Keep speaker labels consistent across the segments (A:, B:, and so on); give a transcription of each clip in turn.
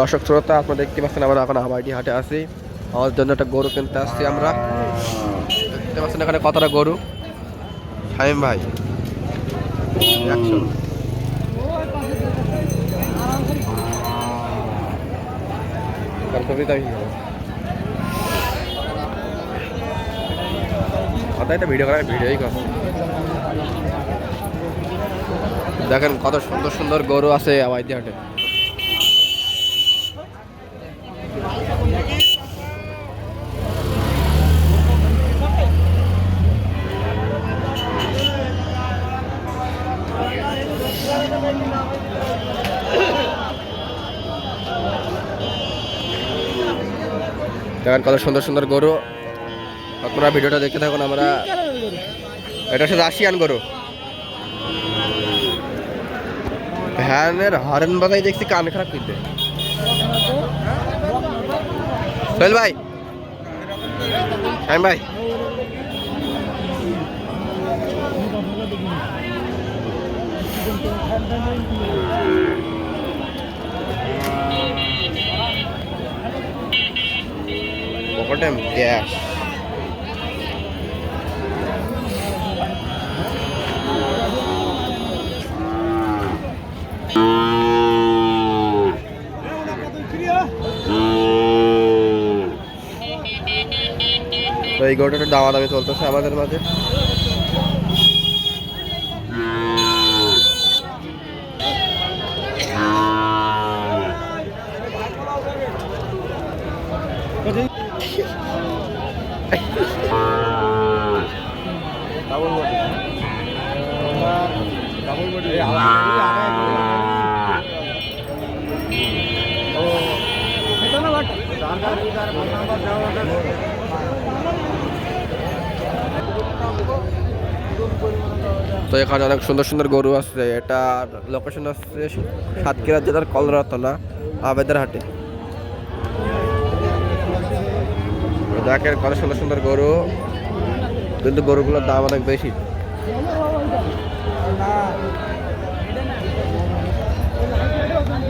A: দর্শক শ্রোতা, আপনারা দেখতে পাচ্ছেন আমরা এখন হামাইটি হাটে আছি। আমার জন্য একটা গরু কিনতে আসছি আমরা। দেখতে পাচ্ছেন এখানে কতটা গরু। শামীম ভাই ভিডিও করার ভিডিওই কর। দেখেন কত সুন্দর সুন্দর গরু আছে হামাইটি হাটে। দেখেন কত সুন্দর সুন্দর গরু। আপনারা ভিডিওটা দেখতে থাকুন। আমরা এটা হচ্ছে রাশিয়ান গরু। ভ্যানের হরেন বাজাই দেখছি কান খারাপ কিনতে। সোহেল ভাই, ভাই গ্যাস তো এই গরুটা দামাদামি চলতেছে আমাদের মাঝে। তো এখানে অনেক সুন্দর সুন্দর গরু আছে। এটা লোকেশন আছে সাতক্ষীরা জেলার কলরতনা আবেদের হাটে। দেখেন কত সুন্দর সুন্দর গরু, কিন্তু গরুগুলোর দাম অনেক বেশি।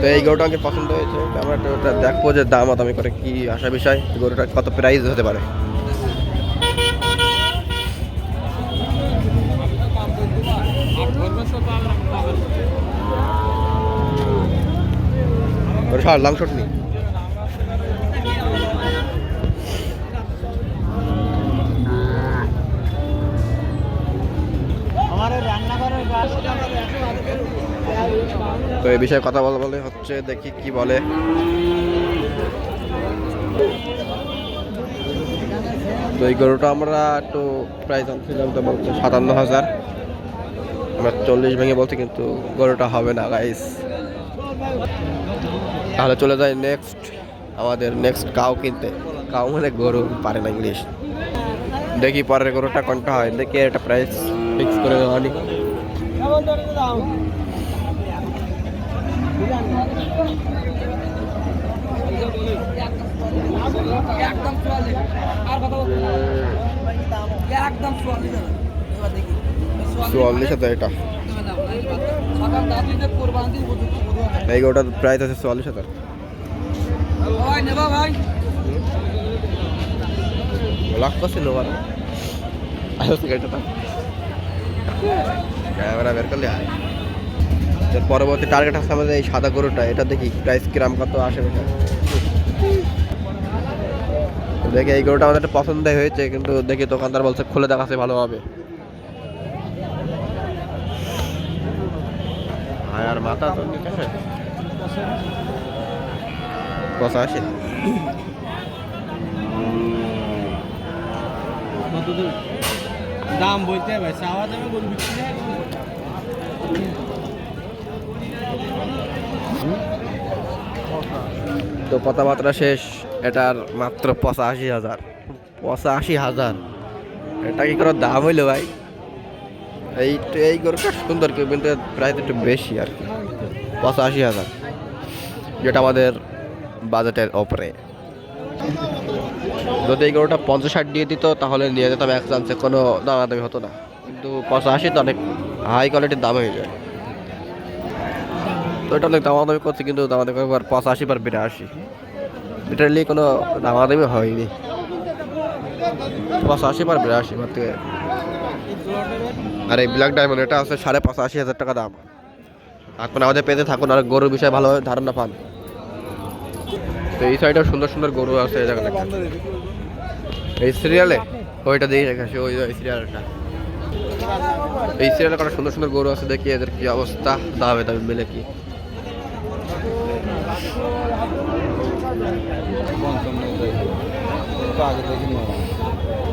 A: তো এই গরুটা আমাকে পছন্দ হয়েছে। আমরা ওটা দেখবো যে দাম দামি করে কি আসা বিষয়, গরুটা কত প্রাইস হতে পারে। লাংশট নেই। তো এই বিষয়ে কথা বলে হচ্ছে, দেখি কি বলে। তো এই গরুটা আমরা একটু প্রাইস আনছিলাম, তো বলছে 57,000। আমরা 40 ভেঙে বলছি, কিন্তু গরুটা হবে না গাইস। তাহলে চলে যায় নেক্সট আমাদের কাউ কিনতে। কাউ মানে গরু, পারে না ইংলিশ। দেখি পরের গরুটা কোনটা হয়, দেখি একটা প্রাইস ফিক্স করে দেওয়া। এটা এই গরুটার প্রাইস আছে 44,000। লাগতেছিল ক্যামেরা বের করলে হয়। পরবর্তী টার্গেট আছে আমাদের এই সাদা গরুটা। এটা দেখি প্রাইস কিরাম কত আসে। দেখি এই গরুটা আমাদের একটা পছন্দই হয়েছে, কিন্তু দেখি দোকানদার বলছে খুলে দেখাচ্ছে ভালোভাবে। আর মাথা তো 85
B: দাম বলতে ভাই, চাওয়া দামে গরু বিক্রি হয়।
A: তো কথাবার্তা শেষ। এটার মাত্র 85,000। 85,000 এটা কি করে দাম হইলো ভাই? এই গরুটা সুন্দর, কিন্তু প্রাইস একটু বেশি আর কি। 85,000, যেটা আমাদের বাজেটের ওপরে। যদি এই গরুটা 50-60 দিয়ে দিত তাহলে নিয়ে যেতাম এক চান্সে, কোনো দামাদামি হতো না। কিন্তু 85 তো অনেক হাই কোয়ালিটির দাম হয়ে যায়। তো এটা অনেক দামাদামি করছে, কিন্তু দামাদামি করবার 85 বার 82, এটার নিয়ে কোনো দামাদামি হয়নি। 85 বার 82 মাত্র। আর এই ব্ল্যাক ডায়মন্ড এটা আছে 85,500 টাকা দাম। এখন আমাদের পেজে থাকুন আর গরুর বিষয়ে ভালোভাবে ধারণা পান। তো এই সাইডে সুন্দর সুন্দর গরু আছে, এই জায়গাটা এই সিরিয়ালে ওইটা দিয়ে রেখেছে, ওই সিরিয়ালটা। এই সিরিয়ালে কটা সুন্দর সুন্দর গরু আছে, দেখি এদের কি অবস্থা, দামে দামে মিলে কি।
B: আগে দেখি